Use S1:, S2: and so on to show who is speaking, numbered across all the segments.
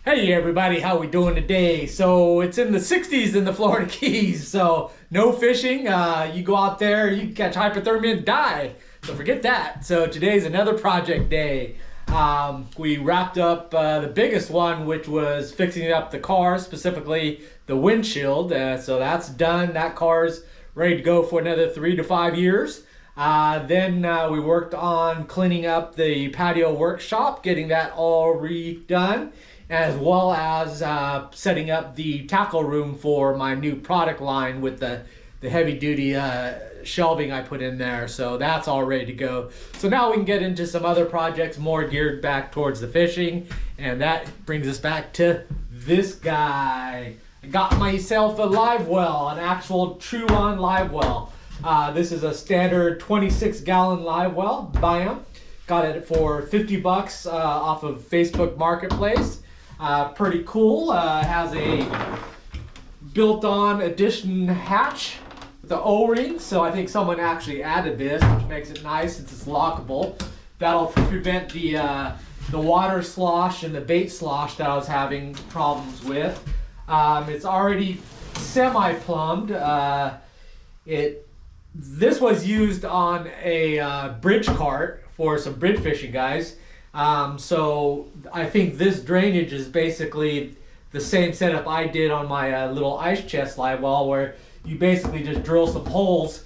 S1: Hey everybody, how we doing today? So it's in the 60s in the Florida Keys, so no fishing. You go out there, you can catch hypothermia and die. So forget that. So today's another project day. We wrapped up the biggest one, which was fixing up the car, specifically the windshield. So that's done. That car's ready to go for another 3 to 5 years. Then we worked on cleaning up the patio workshop, getting that all redone, as well as setting up the tackle room for my new product line with the heavy duty shelving I put in there. So that's all ready to go. So now we can get into some other projects more geared back towards the fishing, and that brings us back to this guy. I got myself a Livewell, an actual true-on Livewell. This is a standard 26-gallon Livewell, BAM. Got it for 50 bucks off of Facebook Marketplace. Pretty cool. Has a built-on addition hatch with the O-ring, so I think someone actually added this, which makes it nice since it's lockable. That'll prevent the water slosh and the bait slosh that I was having problems with. It's already semi-plumbed. This was used on a bridge cart for some bridge fishing guys. So I think this drainage is basically the same setup I did on my little ice chest live well, where you basically just drill some holes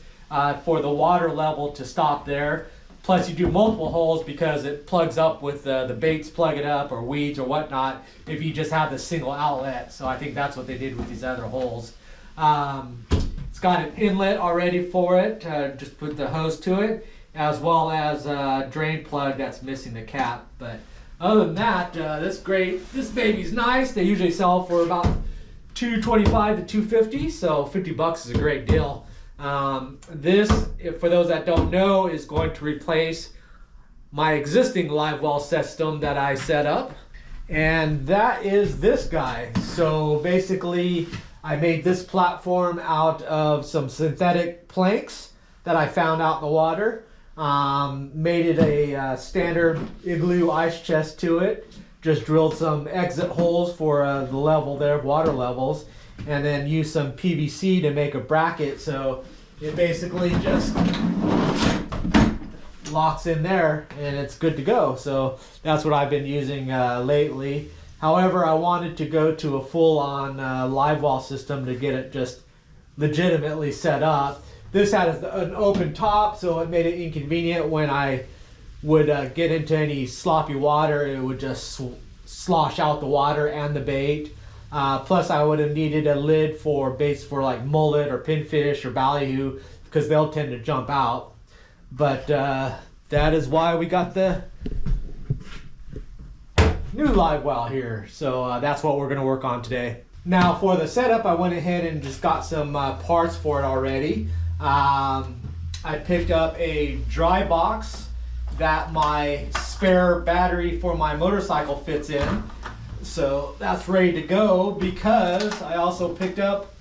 S1: for the water level to stop there. Plus you do multiple holes because it plugs up with the baits plug it up, or weeds or whatnot, if you just have the single outlet. So I think that's what they did with these other holes. It's got an inlet already for it, just put the hose to it, as well as a drain plug that's missing the cap. But other than that, this baby's nice. They usually sell for about $225 to $250, so 50 bucks is a great deal. This, for those that don't know, is going to replace my existing live well system that I set up, and that is this guy. So basically I made this platform out of some synthetic planks that I found out in the water. Made it a standard igloo ice chest to it. Just drilled some exit holes for the level there, water levels, and then used some PVC to make a bracket, so it basically just locks in there and it's good to go. So that's what I've been using lately. However, I wanted to go to a full-on live well system to get it just legitimately set up. This had an open top, so it made it inconvenient when I would get into any sloppy water. It would just slosh out the water and the bait. Plus, I would have needed a lid for baits for like mullet or pinfish or ballyhoo, because they'll tend to jump out. But that is why we got the new live well here. So that's what we're going to work on today. Now for the setup, I went ahead and just got some parts for it already. I picked up a dry box that my spare battery for my motorcycle fits in. So that's ready to go, because I also picked up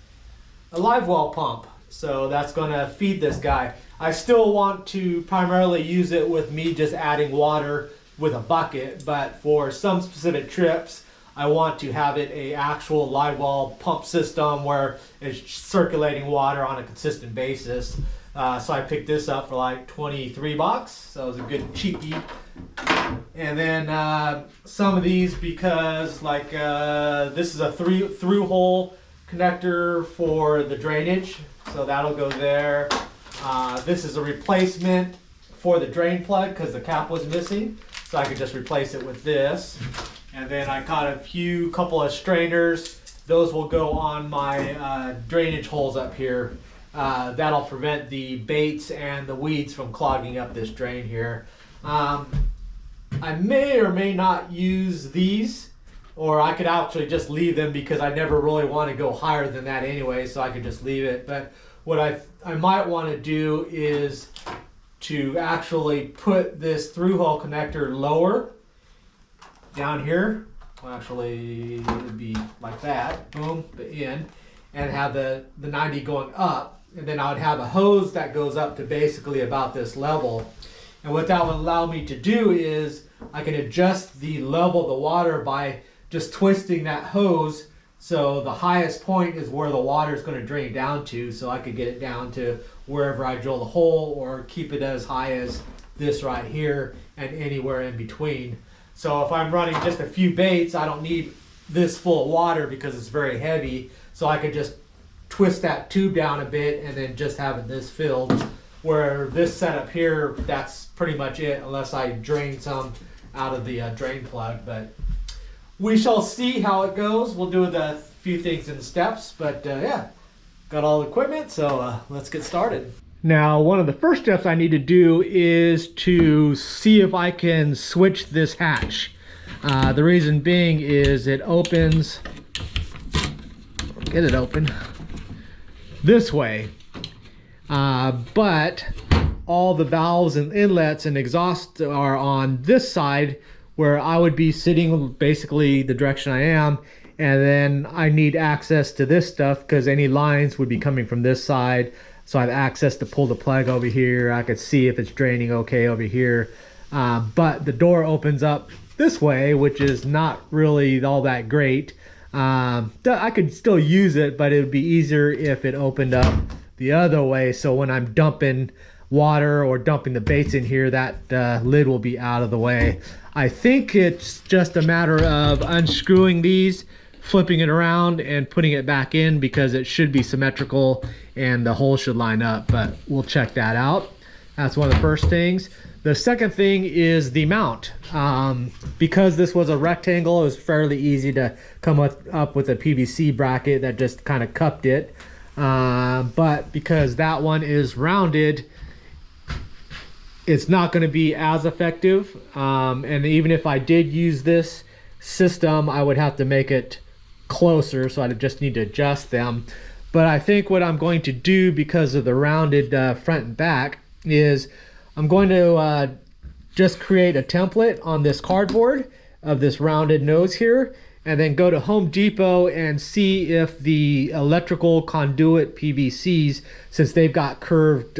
S1: a live well pump. So that's going to feed this guy. I still want to primarily use it with me just adding water with a bucket, but for some specific trips I want to have it a actual live well pump system where it's circulating water on a consistent basis. So I picked this up for like 23 bucks, so it was a good cheapie. And then some of these, because like this is a through hole connector for the drainage, so that'll go there. This is a replacement for the drain plug because the cap was missing, so I could just replace it with this. And then I got a couple of strainers. Those will go on my drainage holes up here. That'll prevent the baits and the weeds from clogging up this drain here. I may or may not use these, or I could actually just leave them, because I never really want to go higher than that anyway, so I could just leave it. But what I might want to do is to actually put this through hole connector lower down here. Well, actually it would be like that, boom, in, and have the 90 going up, and then I would have a hose that goes up to basically about this level. And what that would allow me to do is I can adjust the level of the water by just twisting that hose so the highest point is where the water is going to drain down to, so I could get it down to wherever I drill the hole, or keep it as high as this right here and anywhere in between. So if I'm running just a few baits, I don't need this full of water because it's very heavy, so I could just twist that tube down a bit and then just have this filled. Where this setup here, that's pretty much it, unless I drain some out of the drain plug. But we shall see how it goes. We'll do the few things in steps, but yeah, got all the equipment, so let's get started. Now, one of the first steps I need to do is to see if I can switch this hatch. The reason being is it opens, get it open, this way. But all the valves and inlets and exhaust are on this side, where I would be sitting basically the direction I am, and then I need access to this stuff because any lines would be coming from this side. So I have access to pull the plug over here. I could see if it's draining okay over here. But the door opens up this way, which is not really all that great. I could still use it, but it would be easier if it opened up the other way. So when I'm dumping water or dumping the baits in here, that lid will be out of the way. I think it's just a matter of unscrewing these, flipping it around and putting it back in, because it should be symmetrical and the hole should line up, but we'll check that out. That's one of the first things. The second thing is the mount. Because this was a rectangle, it was fairly easy to come up with a PVC bracket that just kind of cupped it. But because that one is rounded, it's not going to be as effective. And even if I did use this system, I would have to make it closer, so I just need to adjust them. But I think what I'm going to do, because of the rounded front and back, is I'm going to just create a template on this cardboard of this rounded nose here, and then go to Home Depot and see if the electrical conduit PVCs, since they've got curved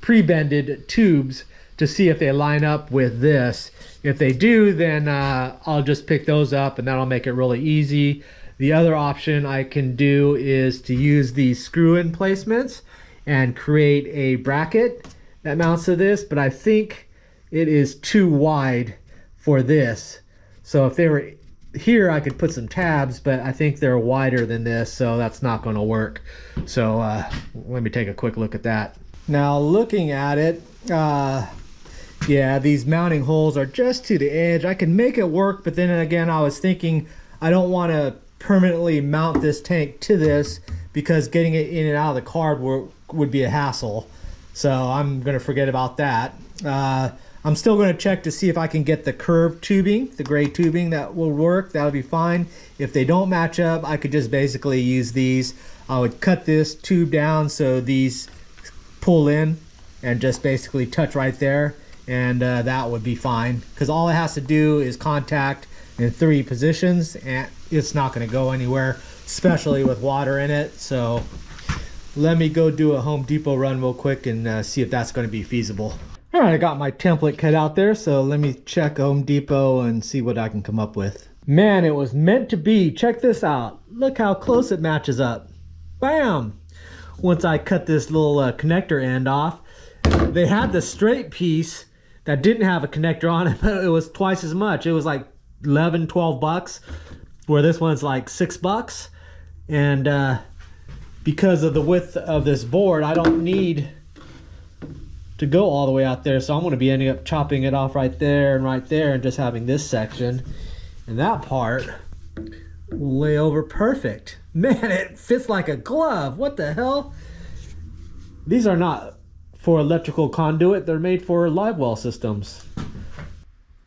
S1: pre-bended tubes, to see if they line up with this. If they do, then I'll just pick those up, and that'll make it really easy. The other option I can do is to use these screw-in placements and create a bracket that mounts to this, but I think it is too wide for this. So if they were here, I could put some tabs, but I think they're wider than this, so that's not going to work. So let me take a quick look at that. Now, looking at it, yeah, these mounting holes are just to the edge. I can make it work, but then again, I was thinking I don't want to permanently mount this tank to this, because getting it in and out of the card would be a hassle. So I'm going to forget about that. I'm still going to check to see if I can get the curved tubing, the gray tubing, that will work. That'll be fine. If they don't match up, I could just basically use these. I would cut this tube down so these pull in and just basically touch right there, and that would be fine, because all it has to do is contact in 3 positions, and it's not going to go anywhere, especially with water in it. So let me go do a Home Depot run real quick and see if that's going to be feasible. All right, I got my template cut out there, so let me check Home Depot and see what I can come up with. Man, it was meant to be. Check this out. Look how close it matches up. Bam! Once I cut this little connector end off, they had the straight piece that didn't have a connector on it, but it was twice as much. It was like 11, 12 bucks, where this one's like $6. And because of the width of this board, I don't need to go all the way out there, so I'm going to be ending up chopping it off right there and just having this section, and that part will lay over perfect. Man, it fits like a glove. What the hell? These are not for electrical conduit, they're made for Livewell systems.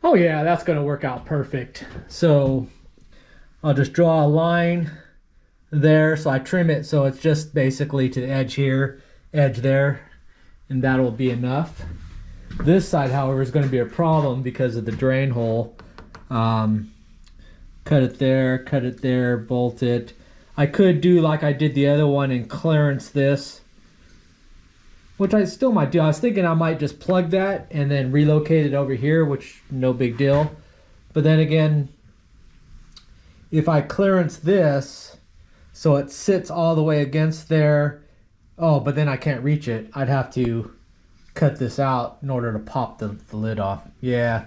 S1: Oh yeah, that's going to work out perfect. So I'll just draw a line there, so I trim it so it's just basically to the edge here, edge there, and that'll be enough. This side, however, is going to be a problem because of the drain hole. Cut it there, bolt it. I could do like I did the other one and clearance this, which I still might do. I was thinking I might just plug that and then relocate it over here, which no big deal. But then again, if I clearance this so it sits all the way against there, oh, but then I can't reach it. I'd have to cut this out in order to pop the lid off. Yeah,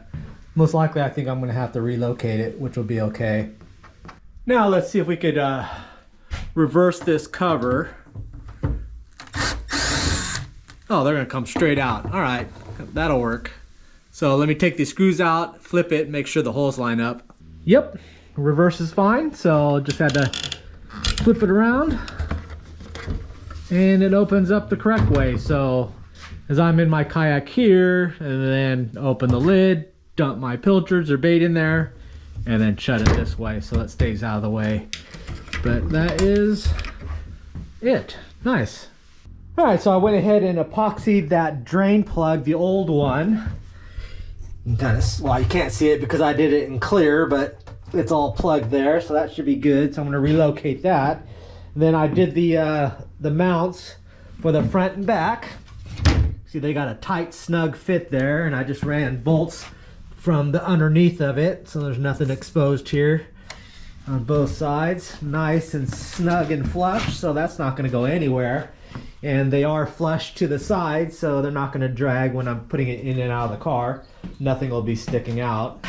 S1: most likely I think I'm gonna have to relocate it, which will be okay. Now let's see if we could reverse this cover. Oh, they're gonna come straight out. All right, that'll work. So let me take these screws out, flip it, make sure the holes line up. Yep, reverse is fine. So just had to flip it around and it opens up the correct way. So as I'm in my kayak here, and then open the lid, dump my pilchards or bait in there, and then shut it this way so it stays out of the way. But that is it. Nice. All right, so I went ahead and epoxied that drain plug, the old one. Kind of, well, you can't see it because I did it in clear, but it's all plugged there, so that should be good. So I'm going to relocate that. And then I did the mounts for the front and back. See, they got a tight, snug fit there, and I just ran bolts from the underneath of it, so there's nothing exposed here on both sides. Nice and snug and flush, so that's not going to go anywhere. And they are flush to the sides, so they're not going to drag when I'm putting it in and out of the car. Nothing will be sticking out.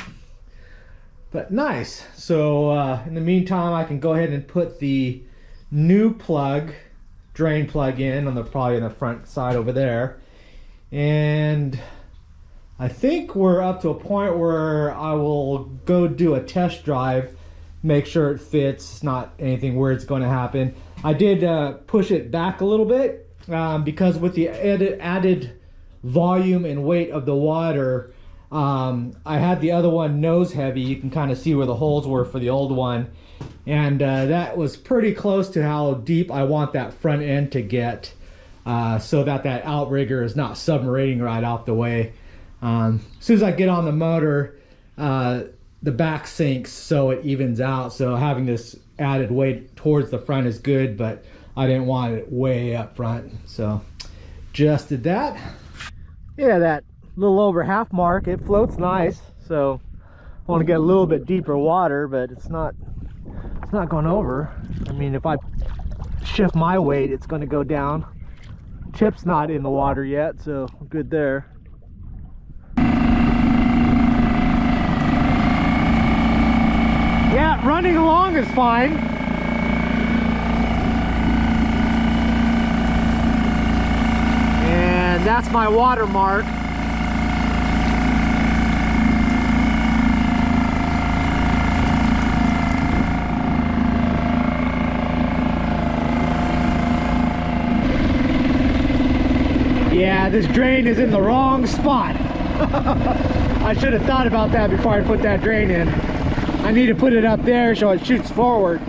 S1: But nice. So in the meantime, I can go ahead and put the new plug, drain plug in on the probably on the front side over there. And I think we're up to a point where I will go do a test drive, make sure it fits, not anything weird's going to happen. I did push it back a little bit because with the added volume and weight of the water, I had the other one nose heavy. You can kind of see where the holes were for the old one, and that was pretty close to how deep I want that front end to get, so that outrigger is not submarinating right off the way. As soon as I get on the motor, the back sinks so it evens out. So having this added weight towards the front is good, but I didn't want it way up front, so just did that. Yeah, that little over half mark, it floats nice. So I want to get a little bit deeper water, but it's not going over. I mean, if I shift my weight, it's going to go down. Chip's not in the water yet, so good there. Yeah, running along is fine. And that's my water mark. Yeah, this drain is in the wrong spot. I should have thought about that before I put that drain in. I need to put it up there so it shoots forward.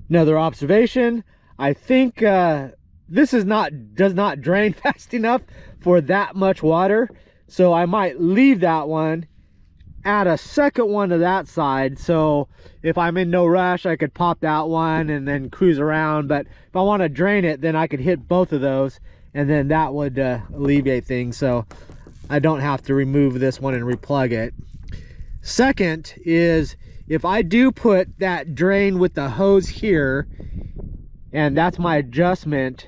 S1: Another observation, I think this does not drain fast enough for that much water, so I might leave that one, add a second one to that side, so if I'm in no rush I could pop that one and then cruise around. But if I want to drain it, then I could hit both of those, and then that would alleviate things, so I don't have to remove this one and replug it. Second is, if I do put that drain with the hose here, and that's my adjustment,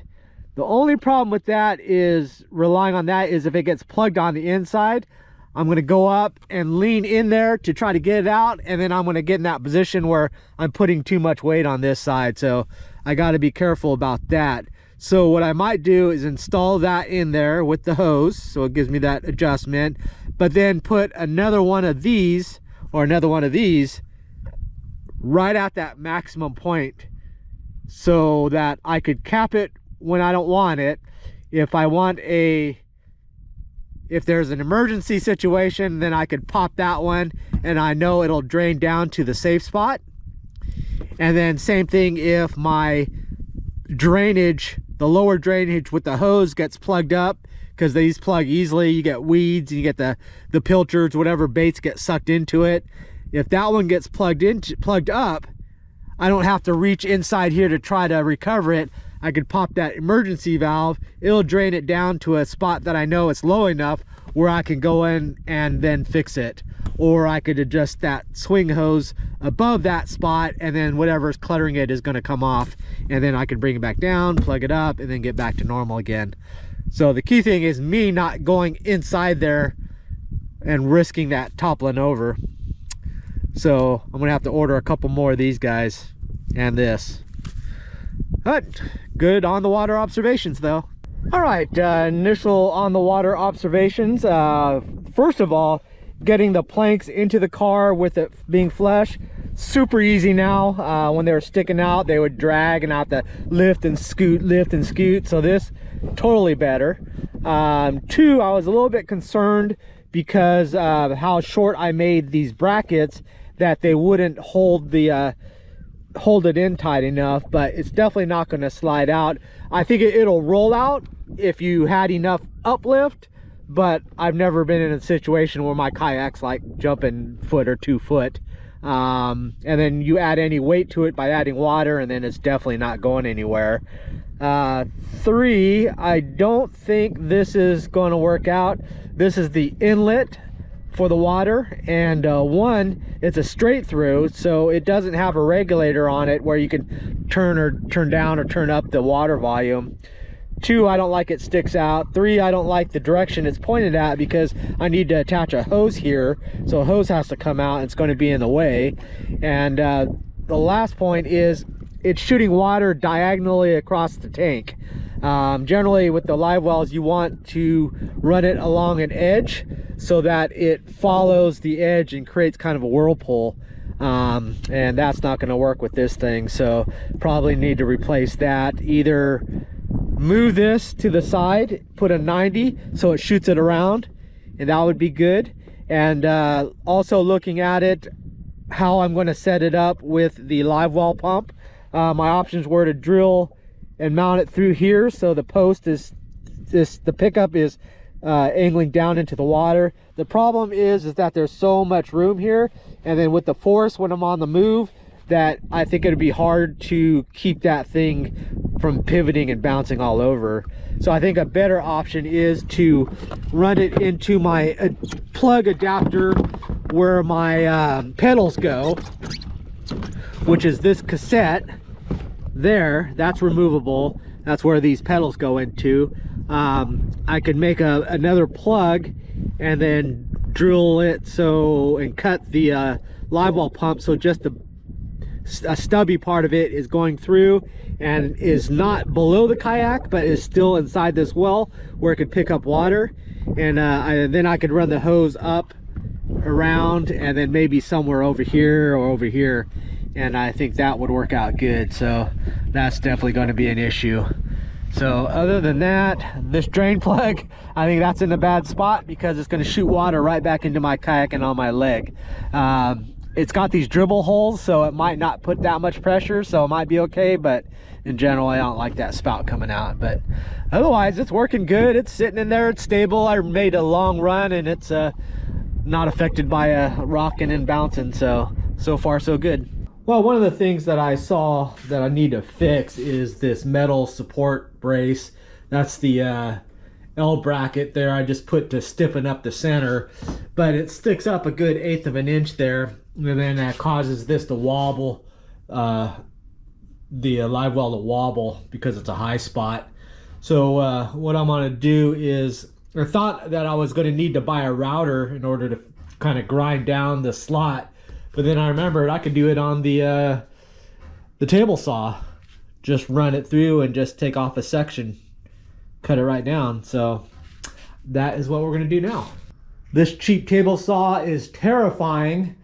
S1: the only problem with that is relying on that is if it gets plugged on the inside, I'm going to go up and lean in there to try to get it out, and then I'm going to get in that position where I'm putting too much weight on this side, so I got to be careful about that. So what I might do is install that in there with the hose, so it gives me that adjustment, but then put another one of these or another one of these right at that maximum point so that I could cap it when I don't want it. If there's an emergency situation, then I could pop that one and I know it'll drain down to the safe spot. And then same thing if my drainage, the lower drainage with the hose gets plugged up, because these plug easily. You get weeds, you get the pilchards, whatever baits get sucked into it. If that one gets plugged up, I don't have to reach inside here to try to recover it. I could pop that emergency valve, it'll drain it down to a spot that I know it's low enough where I can go in and then fix it. or I could adjust that swing hose above that spot, and then whatever's cluttering it is going to come off, and then I can bring it back down, plug it up, and then get back to normal again. So the key thing is me not going inside there and risking that toppling over. So I'm gonna have to order a couple more of these guys and this. But good on the water observations though. All right, initial on the water observations. First of all, getting the planks into the car with it being flush, super easy now. When they were sticking out, they would drag and have to lift and scoot. So this totally better. Two, I was a little bit concerned because of how short I made these brackets, that they wouldn't hold it in tight enough, but it's definitely not going to slide out. I think it'll roll out if you had enough uplift, but I've never been in a situation where my kayak's like jumping foot or 2 foot. And then you add any weight to it by adding water, and then it's definitely not going anywhere. Three, I don't think this is going to work out. This is the inlet for the water, and one, it's a straight through, so it doesn't have a regulator on it where you can turn down or turn up the water volume. Two, I don't like it sticks out. Three, I don't like the direction it's pointed at because I need to attach a hose here, so a hose has to come out and it's going to be in the way. And the last point is it's shooting water diagonally across the tank. Generally with the live wells, you want to run it along an edge so that it follows the edge and creates kind of a whirlpool, and that's not going to work with this thing. So probably need to replace that. Either move this to the side, put a 90 so it shoots it around, and that would be good. And also looking at it, how I'm going to set it up with the live well pump. My options were to drill and mount it through here, so the post is the pickup is angling down into the water. The problem is that there's so much room here, and then with the force when I'm on the move, that I think it'd be hard to keep that thing from pivoting and bouncing all over. So I think a better option is to run it into my plug adapter where my pedals go, which is this cassette there. That's removable. That's where these pedals go into. I could make another plug and then drill it and cut the live well pump so just a stubby part of it is going through and is not below the kayak but is still inside this well where it could pick up water. And then I could run the hose up around and then maybe somewhere over here or over here, and I think that would work out good. So that's definitely going to be an issue. So other than that, this drain plug, I think that's in a bad spot because it's going to shoot water right back into my kayak and on my leg. It's got these dribble holes, so it might not put that much pressure, so it might be okay, but in general I don't like that spout coming out. But otherwise it's working good. It's sitting in there, it's stable. I made a long run and it's not affected by rocking and bouncing, so far so good. Well, one of the things that I saw that I need to fix is this metal support brace. That's the L bracket there I just put to stiffen up the center, but it sticks up a good 1/8 of an inch there, and then that causes this to wobble, the live well to wobble because it's a high spot. So what I'm going to do is, I thought that I was going to need to buy a router in order to kind of grind down the slot, but then I remembered I could do it on the table saw. Just run it through and just take off a section, cut it right down. So that is what we're going to do now. This cheap table saw is terrifying,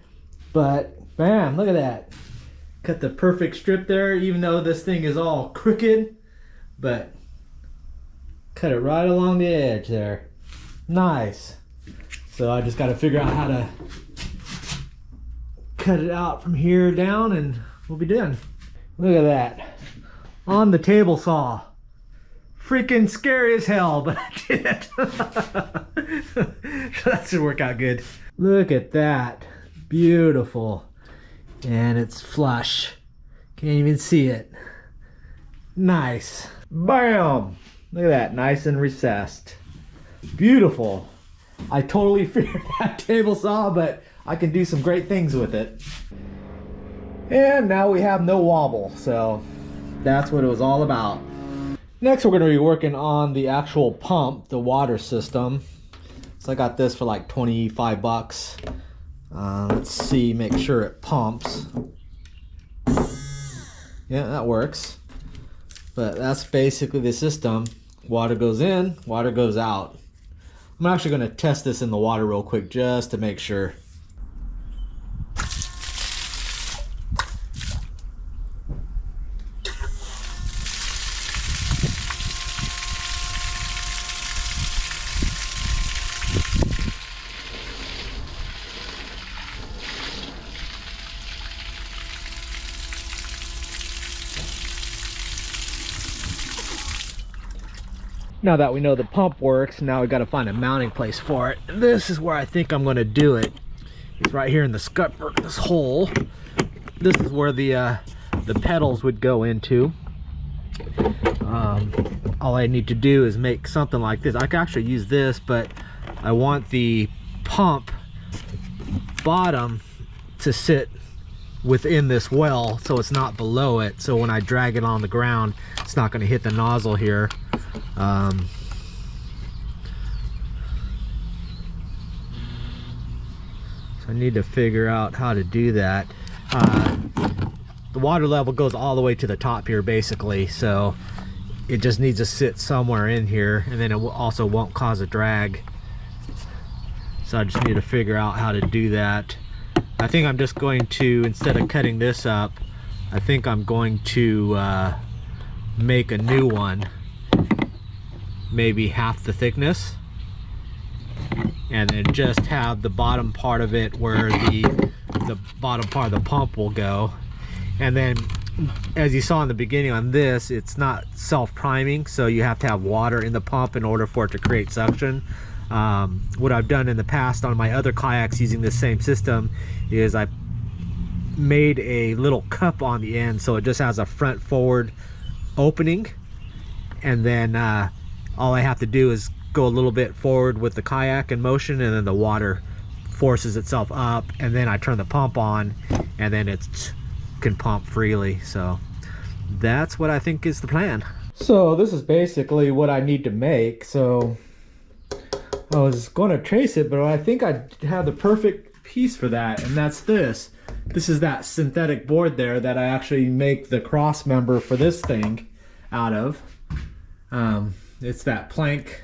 S1: but bam, look at that. Cut the perfect strip there, even though this thing is all crooked, but cut it right along the edge there. Nice. So I just got to figure out how to cut it out from here down and we'll be done. Look at that. On the table saw. Freaking scary as hell, but I did it. That should work out good. Look at that. Beautiful. And it's flush. Can't even see it. Nice. Bam! Look at that. Nice and recessed. Beautiful. I totally figured that table saw, but I can do some great things with it. And now we have no wobble, so that's what it was all about. Next, we're going to be working on the actual pump, the water system. So I got this for like 25 bucks. Let's see, make sure it pumps. Yeah, that works. But that's basically the system. Water goes in, water goes out. I'm actually going to test this in the water real quick just to make sure. Now that we know the pump works, now we got to find a mounting place for it. And this is where I think I'm going to do it. It's right here in the scupper, this hole. This is where the pedals would go into. All I need to do is make something like this. I can actually use this, but I want the pump bottom to sit within this well so it's not below it. So when I drag it on the ground, it's not going to hit the nozzle here. So I need to figure out how to do that. The water level goes all the way to the top here basically, so it just needs to sit somewhere in here, and then it also won't cause a drag. So I just need to figure out how to do that. I think I'm just going to, instead of cutting this up, I think I'm going to make a new one, maybe half the thickness, and then just have the bottom part of it where the bottom part of the pump will go. And then, as you saw in the beginning on this, it's not self-priming, so you have to have water in the pump in order for it to create suction. What I've done in the past on my other kayaks using this same system is I made a little cup on the end, so it just has a front forward opening, and then all I have to do is go a little bit forward with the kayak in motion, and then the water forces itself up, and then I turn the pump on, and then it can pump freely. So that's what I think is the plan. So this is basically what I need to make. So I was going to trace it, but I think I have the perfect piece for that, and that's this. This is that synthetic board there that I actually make the cross member for this thing out of. It's that plank.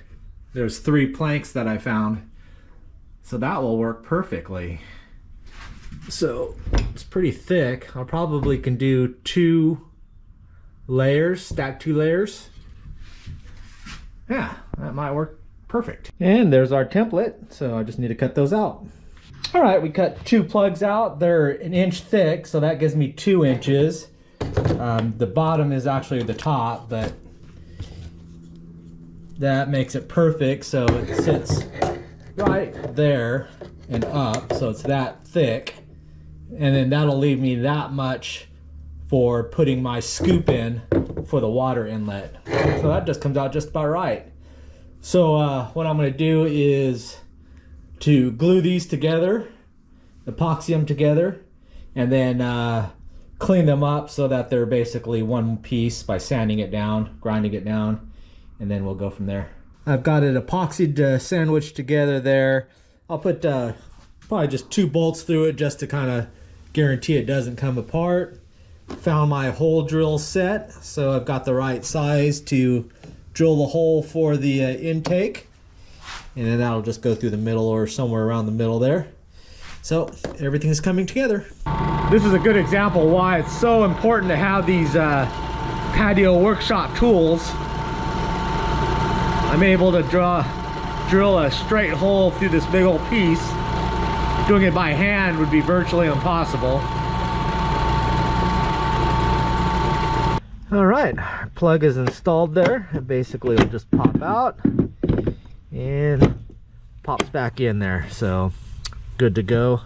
S1: There's 3 planks that I found, so that will work perfectly. So it's pretty thick. I probably can do 2 layers, stack 2 layers. Yeah, that might work perfect. And there's our template, so I just need to cut those out. All right, we cut 2 plugs out. They're 1 inch thick, so that gives me 2 inches. The bottom is actually the top, but that makes it perfect, so it sits right there and up, so it's that thick. And then that'll leave me that much for putting my scoop in for the water inlet. So that just comes out just about right. So what I'm going to do is to glue these together, epoxy them together, and then clean them up so that they're basically one piece by sanding it down, grinding it down, and then we'll go from there. I've got it epoxied sandwiched together there. I'll put probably just 2 bolts through it just to kind of guarantee it doesn't come apart. Found my hole drill set, so I've got the right size to drill the hole for the intake, and then that'll just go through the middle or somewhere around the middle there. So everything is coming together. This is a good example why it's so important to have these patio workshop tools. I'm able to drill a straight hole through this big old piece. Doing it by hand would be virtually impossible. All right, plug is installed there. It basically will just pop out and pops back in there. So good to go.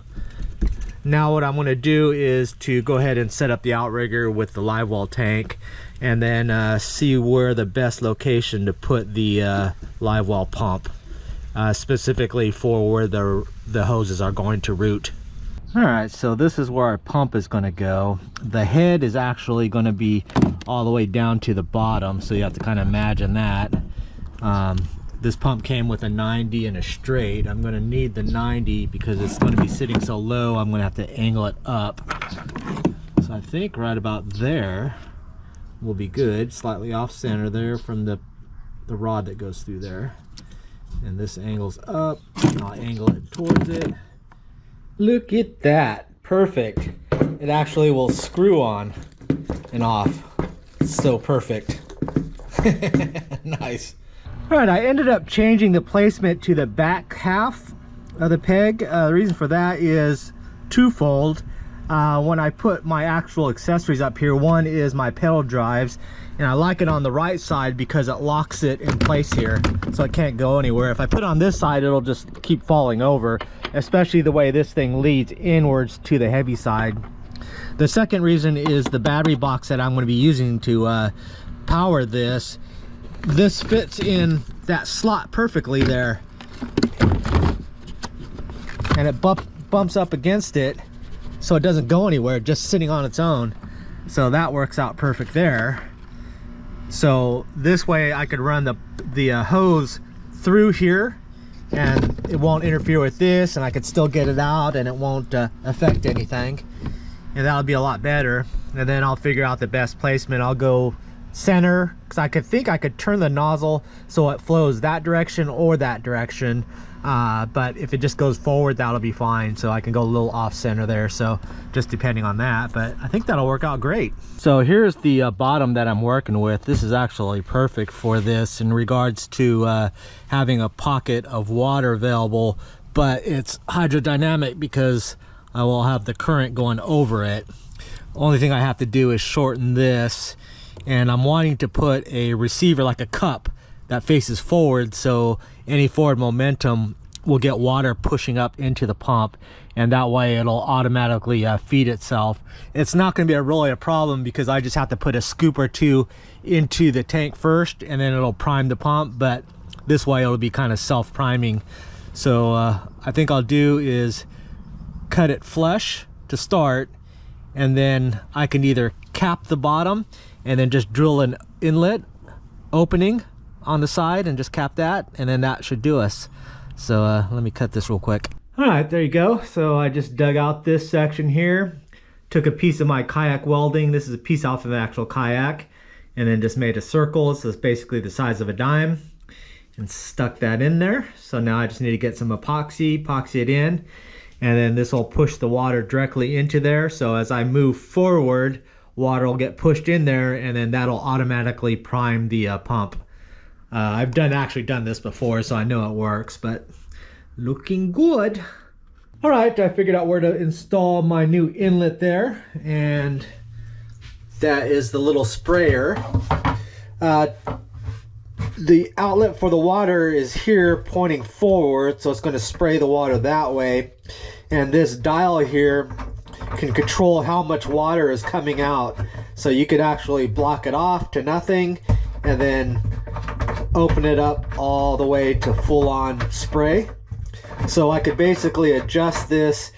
S1: Now what I'm going to do is to go ahead and set up the outrigger with the Livewell tank, and then see where the best location to put the Livewell pump, specifically for where the hoses are going to route. All right, so this is where our pump is going to go. The head is actually going to be all the way down to the bottom, so you have to kind of imagine that. This pump came with a 90 and a straight. I'm going to need the 90 because it's going to be sitting so low, I'm going to have to angle it up. So I think right about there will be good, slightly off center there from the rod that goes through there. And this angles up, and I'll angle it towards it. Look at that, perfect. It actually will screw on and off. It's so perfect. Nice. All right, I ended up changing the placement to the back half of the peg. The reason for that is twofold. When I put my actual accessories up here, one is my pedal drives, and I like it on the right side because it locks it in place here so it can't go anywhere. If I put it on this side, it'll just keep falling over, especially the way this thing leads inwards to the heavy side. The second reason is the battery box that I'm going to be using to power this. This fits in that slot perfectly there, and it bumps up against it so it doesn't go anywhere, just sitting on its own. So that works out perfect there. So this way I could run the hose through here and it won't interfere with this, and I could still get it out and it won't affect anything, and that'll be a lot better. And then I'll figure out the best placement. I'll go center, because I could turn the nozzle so it flows that direction or that direction, but if it just goes forward, that'll be fine. So I can go a little off center there, so just depending on that, but I think that'll work out great. So here's the bottom that I'm working with. This is actually perfect for this in regards to having a pocket of water available, but it's hydrodynamic because I will have the current going over it. Only thing I have to do is shorten this, and I'm wanting to put a receiver like a cup that faces forward, so any forward momentum will get water pushing up into the pump, and that way it'll automatically feed itself. It's not going to be really a problem because I just have to put a scoop or two into the tank first, and then it'll prime the pump, but this way it'll be kind of self-priming. So I think I'll do is cut it flush to start, and then I can either cap the bottom and then just drill an inlet opening on the side and just cap that, and then that should do us. So let me cut this real quick. All right, there you go. So I just dug out this section here, took a piece of my kayak welding. This is a piece off of an actual kayak, and then just made a circle. So it's basically the size of a dime, and stuck that in there. So now I just need to get some epoxy it in, and then this will push the water directly into there. So as I move forward, water will get pushed in there, and then that'll automatically prime the pump. I've actually done this before, so I know it works, but looking good. All right, I figured out where to install my new inlet there, and that is the little sprayer. The outlet for the water is here pointing forward, so it's going to spray the water that way, and this dial here can control how much water is coming out, so you could actually block it off to nothing and then open it up all the way to full-on spray. So I could basically adjust this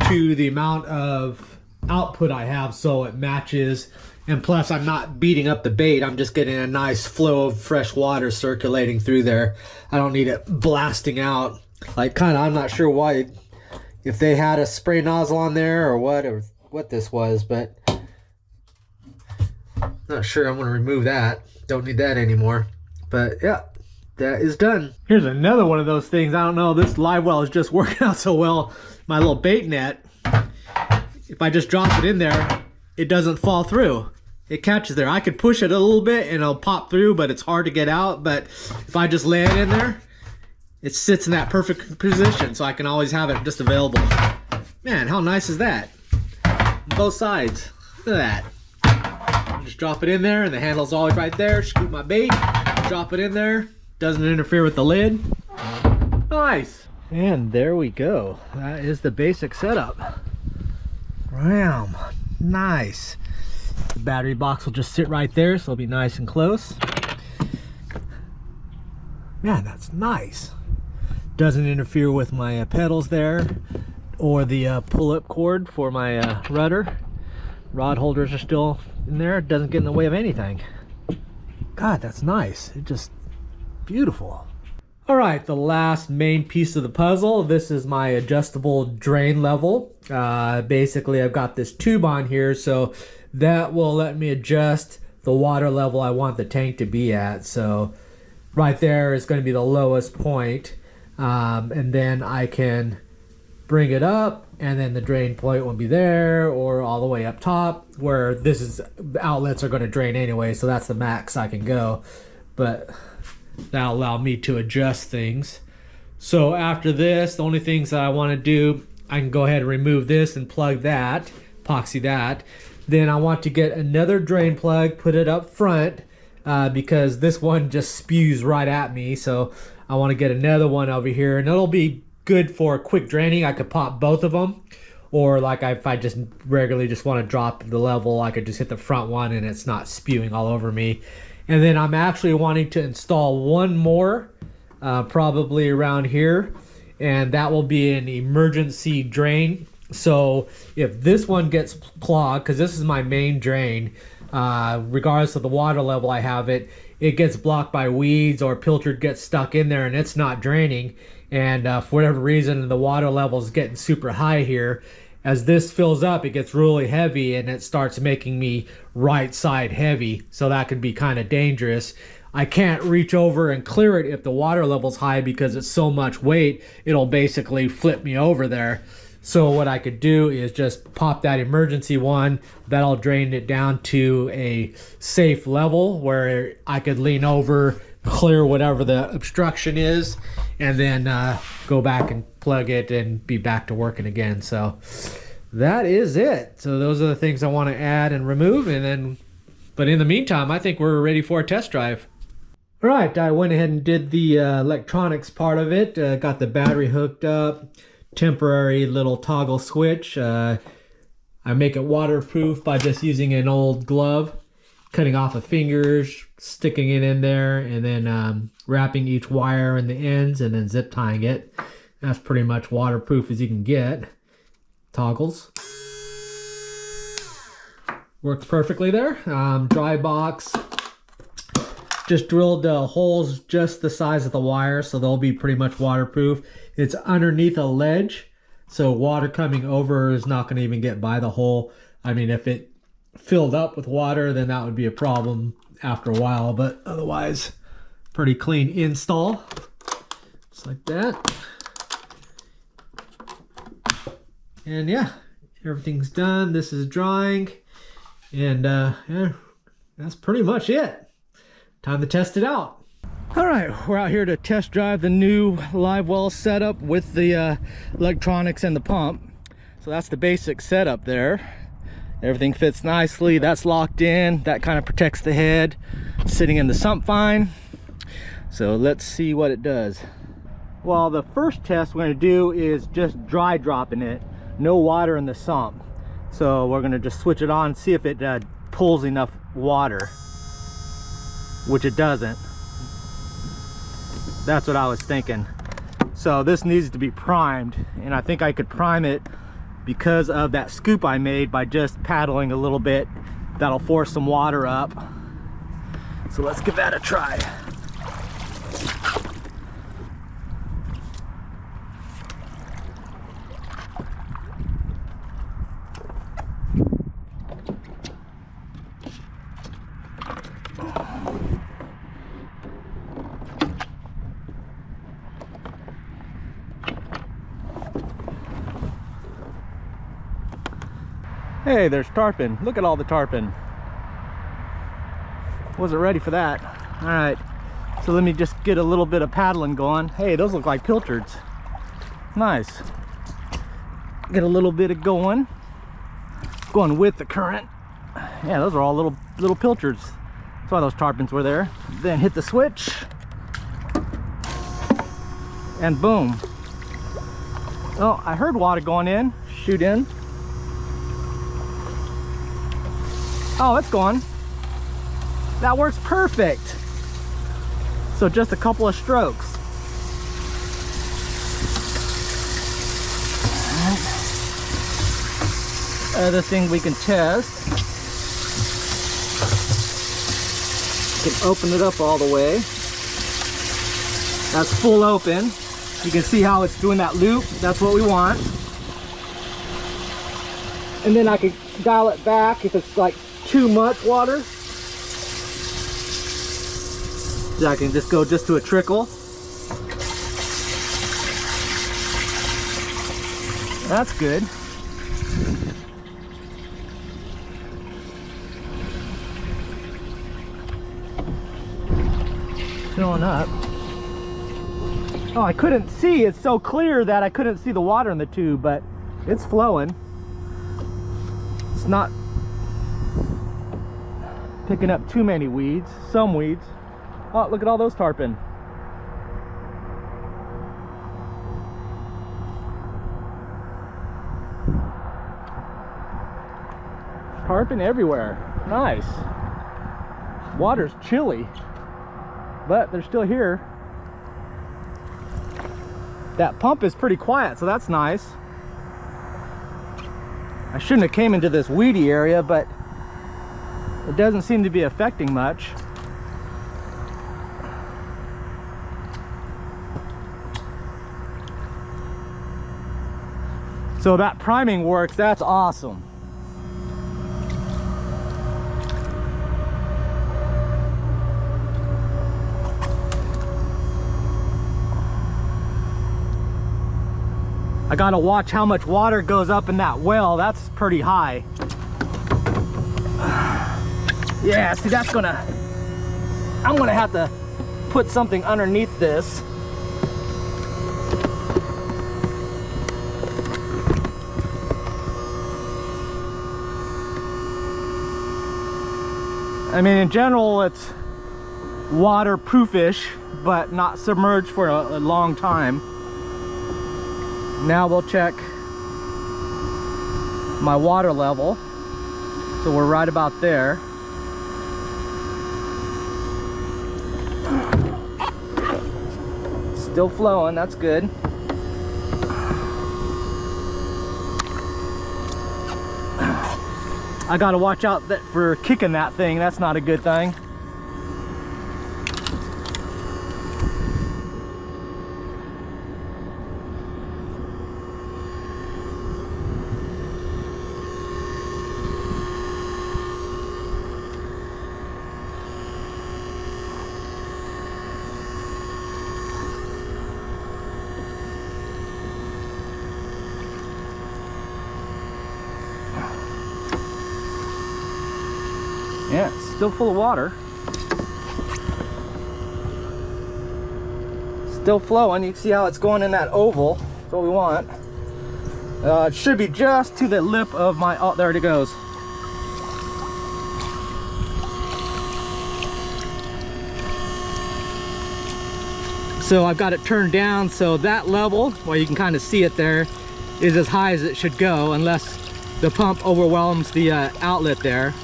S1: to the amount of output I have so it matches, and plus I'm not beating up the bait, I'm just getting a nice flow of fresh water circulating through there. I don't need it blasting out. Like, kind of, I'm not sure why, if they had a spray nozzle on there or what this was, but not sure. I'm going to remove that. Don't need that anymore. But yeah, that is done. Here's another one of those things. I don't know, this Livewell is just working out so well. My little bait net, if I just drop it in there, it doesn't fall through. It catches there. I could push it a little bit and it'll pop through, but it's hard to get out. But if I just lay it in there, it sits in that perfect position, so I can always have it just available. Man, how nice is that? Both sides. Look at that. Just drop it in there, and the handle's always right there. Scoop my bait, drop it in there. Doesn't interfere with the lid. Nice. And there we go. That is the basic setup. Ram. Nice. The battery box will just sit right there, so it'll be nice and close. Man, that's nice. Doesn't interfere with my pedals there. or the pull-up cord for my rudder. Rod holders are still in there. It doesn't get in the way of anything. God, that's nice. It's just beautiful. All right, the last main piece of the puzzle. This is my adjustable drain level. Basically, I've got this tube on here, so that will let me adjust the water level I want the tank to be at. So right there is going to be the lowest point, and then I can bring it up, and then the drain point will be there, or all the way up top, where this is, the outlets are going to drain anyway, so that's the max I can go. But that'll allow me to adjust things. So after this, the only things that I want to do, I can go ahead and remove this and plug that, epoxy that. Then I want to get another drain plug, put it up front, because this one just spews right at me. So I want to get another one over here, and it'll be good for quick draining. I could pop both of them, or like if I just regularly just want to drop the level, I could just hit the front one and it's not spewing all over me. And then I'm actually wanting to install one more, probably around here, and that will be an emergency drain. So if this one gets clogged, because this is my main drain, regardless of the water level I have it gets blocked by weeds, or pilchard gets stuck in there and it's not draining, and for whatever reason the water level is getting super high here. As this fills up, it gets really heavy and it starts making me right side heavy, so that could be kind of dangerous. I can't reach over and clear it if the water level's high, because it's so much weight, it'll basically flip me over there. So what I could do is just pop that emergency one, that'll drain it down to a safe level where I could lean over, clear whatever the obstruction is, and then go back and plug it and be back to working again. So that is it. So those are the things I want to add and remove, and then, but in the meantime, I think we're ready for a test drive. All right, I went ahead and did the electronics part of it. Got the battery hooked up, temporary little toggle switch. I make it waterproof by just using an old glove, cutting off the fingers, sticking it in there, and then wrapping each wire in the ends and then zip tying it. That's pretty much waterproof as you can get. Toggles. Works perfectly there. Dry box. Just drilled holes just the size of the wire, so they'll be pretty much waterproof. It's underneath a ledge, so water coming over is not going to even get by the hole. I mean, if it filled up with water, then that would be a problem after a while, but otherwise, pretty clean install. Just like that. And yeah, everything's done. This is drying, and yeah, that's pretty much it. Time to test it out. All right, we're out here to test drive the new Livewell setup with the electronics and the pump. So that's the basic setup there. Everything fits nicely. That's locked in. That kind of protects the head. Sitting in the sump fine. So let's see what it does. Well, the first test we're going to do is just dry dropping it. No water in the sump. So we're going to just switch it on and see if it pulls enough water, which it doesn't. That's what I was thinking. So this needs to be primed, and I think I could prime it because of that scoop I made by just paddling a little bit. That'll force some water up. So let's give that a try. Hey, there's tarpon. Look at all the tarpon. Wasn't ready for that. All right, so let me just get a little bit of paddling going. Hey, those look like pilchards. Nice. Get a little bit of going with the current. Yeah, those are all little pilchards. That's why those tarpons were there. Then hit the switch, and boom. Oh, I heard water going in. Shoot in. Oh, it's gone. That works perfect. So just a couple of strokes. All right. Other thing we can test. You can open it up all the way. That's full open. You can see how it's doing that loop. That's what we want. And then I can dial it back if it's like too much water. So I can just go just to a trickle. That's good. Filling up. Oh, I couldn't see. It's so clear that I couldn't see the water in the tube, but it's flowing. It's not picking up too many weeds. Some weeds. Oh, look at all those tarpon. Tarpon everywhere. Nice. Water's chilly, but they're still here. That pump is pretty quiet, so that's nice. I shouldn't have came into this weedy area, but it doesn't seem to be affecting much. So that priming works. That's awesome. I gotta watch how much water goes up in that well. That's pretty high. Yeah, see, that's gonna, I'm gonna have to put something underneath this. I mean, in general, it's waterproofish, but not submerged for a long time. Now we'll check my water level. So we're right about there. Still flowing, that's good. I gotta watch out for kicking that thing. That's not a good thing. Yeah, it's still full of water. Still flowing. You can see how it's going in that oval. That's what we want. It should be just to the lip of my, oh, there it goes. So I've got it turned down so that level, well, you can kind of see it there, is as high as it should go unless the pump overwhelms the outlet there.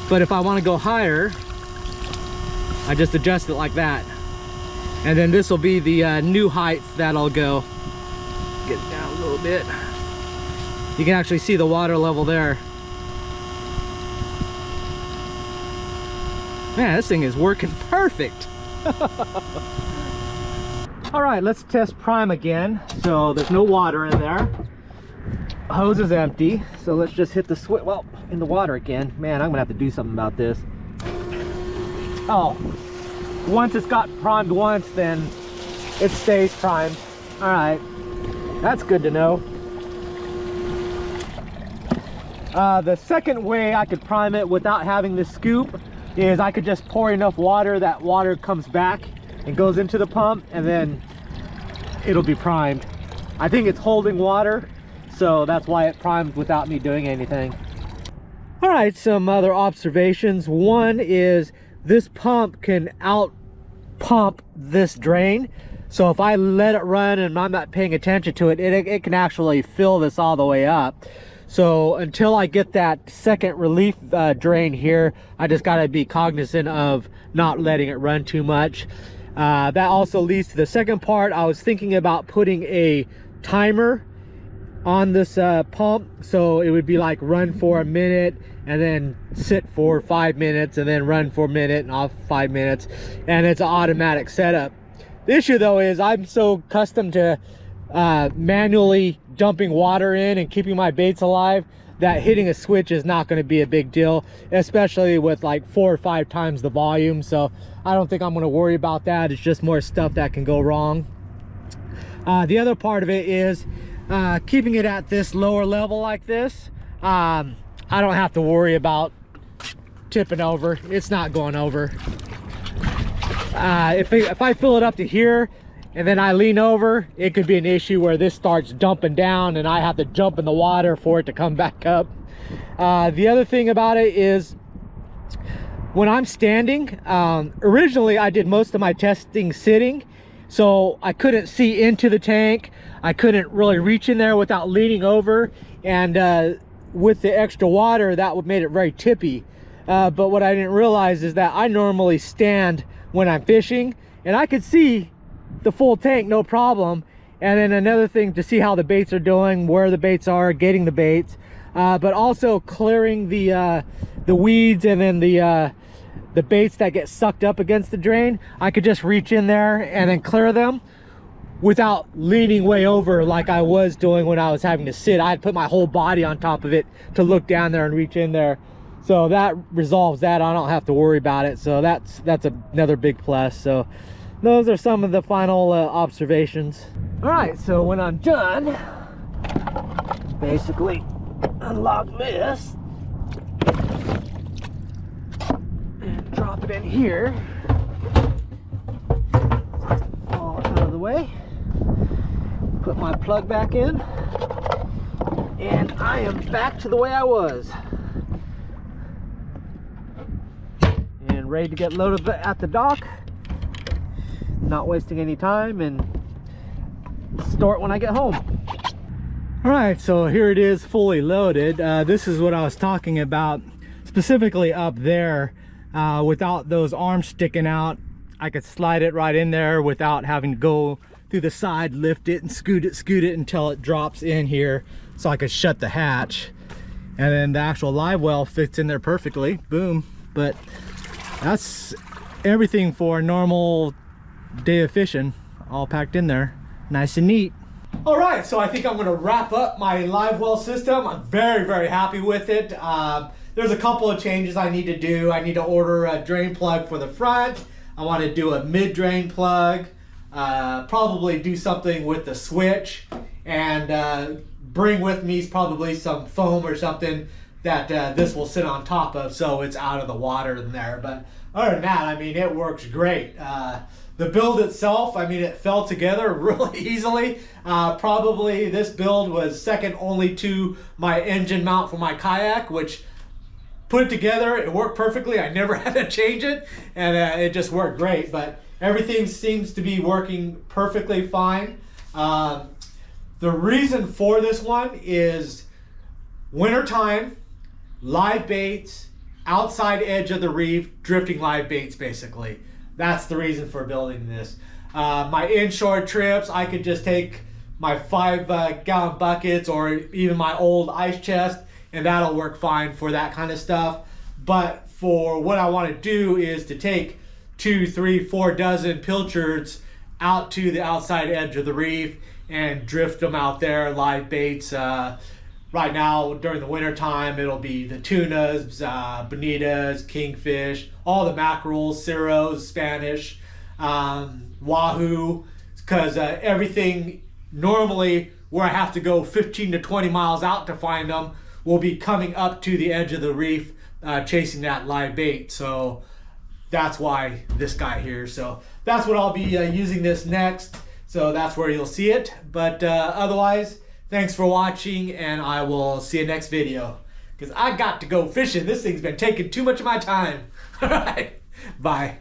S1: But if I want to go higher, I just adjust it like that. And then this will be the new height that I'll go. Get it down a little bit. You can actually see the water level there. Man, this thing is working perfect. All right, let's test prime again. So there's no water in there. Hose is empty, so let's just hit the switch. Well, in the water again. Man, I'm gonna have to do something about this. Oh, once it's got primed once, then it stays primed. All right, that's good to know. The second way I could prime it without having the scoop is I could just pour enough water that water comes back and goes into the pump, and then it'll be primed. I think it's holding water, so that's why it primed without me doing anything. All right, some other observations. One is this pump can out pump this drain. So if I let it run and I'm not paying attention to it, it can actually fill this all the way up. So until I get that second relief drain here, I just gotta be cognizant of not letting it run too much. That also leads to the second part. I was thinking about putting a timer on this pump, so it would be like run for a minute and then sit for 5 minutes and then run for a minute and off 5 minutes, and it's an automatic setup. The issue though is I'm so accustomed to manually dumping water in and keeping my baits alive that hitting a switch is not going to be a big deal, especially with like 4 or 5 times the volume. So I don't think I'm going to worry about that. It's just more stuff that can go wrong. The other part of it is keeping it at this lower level like this. I don't have to worry about tipping over. It's not going over. If I fill it up to here and then I lean over, it could be an issue where this starts dumping down and I have to jump in the water for it to come back up. The other thing about it is when I'm standing, originally I did most of my testing sitting, so I couldn't see into the tank. I couldn't really reach in there without leaning over, and with the extra water, that made it very tippy. But what I didn't realize is that I normally stand when I'm fishing and I could see the full tank no problem. And then another thing, to see how the baits are doing, where the baits are, getting the baits, but also clearing the weeds and then the baits that get sucked up against the drain. I could just reach in there and then clear them without leaning way over like I was doing when I was having to sit. I had put my whole body on top of it to look down there and reach in there. So that resolves that. I don't have to worry about it. So that's another big plus. So those are some of the final observations. All right, so when I'm done, basically unlock this and drop it in here, all out of the way, put my plug back in, and I am back to the way I was and ready to get loaded at the dock, not wasting any time, and store it when I get home. All right, so here it is fully loaded. This is what I was talking about, specifically up there. Without those arms sticking out, I could slide it right in there without having to go through the side, lift it and scoot it until it drops in here, so I could shut the hatch. And then the actual Livewell fits in there perfectly, boom. But that's everything for a normal day of fishing, all packed in there, nice and neat. All right, so I think I'm gonna wrap up my Livewell system. I'm very, very happy with it. There's a couple of changes I need to do. I need to order a drain plug for the front. I want to do a mid-drain plug, probably do something with the switch, and bring with me probably some foam or something that this will sit on top of, so it's out of the water in there. But other than that, I mean, it works great. The build itself, I mean, it fell together really easily. Probably this build was second only to my engine mount for my kayak, which put it together, it worked perfectly. I never had to change it, and it just worked great. But everything seems to be working perfectly fine. The reason for this one is wintertime, live baits, outside edge of the reef, drifting live baits basically. That's the reason for building this. My inshore trips, I could just take my 5-gallon buckets or even my old ice chest, and that'll work fine for that kind of stuff. But for what I want to do is to take 2, 3, 4 dozen pilchards out to the outside edge of the reef and drift them out there, live baits. Right now, during the winter time, it'll be the tunas, bonitas, kingfish, all the mackerels, cirros, Spanish, wahoo, because everything normally where I have to go 15 to 20 miles out to find them will be coming up to the edge of the reef, chasing that live bait. So that's why this guy here. So that's what I'll be using this next. So that's where you'll see it. But otherwise, thanks for watching, and I will see you next video, because I got to go fishing. This thing's been taking too much of my time. All right, bye.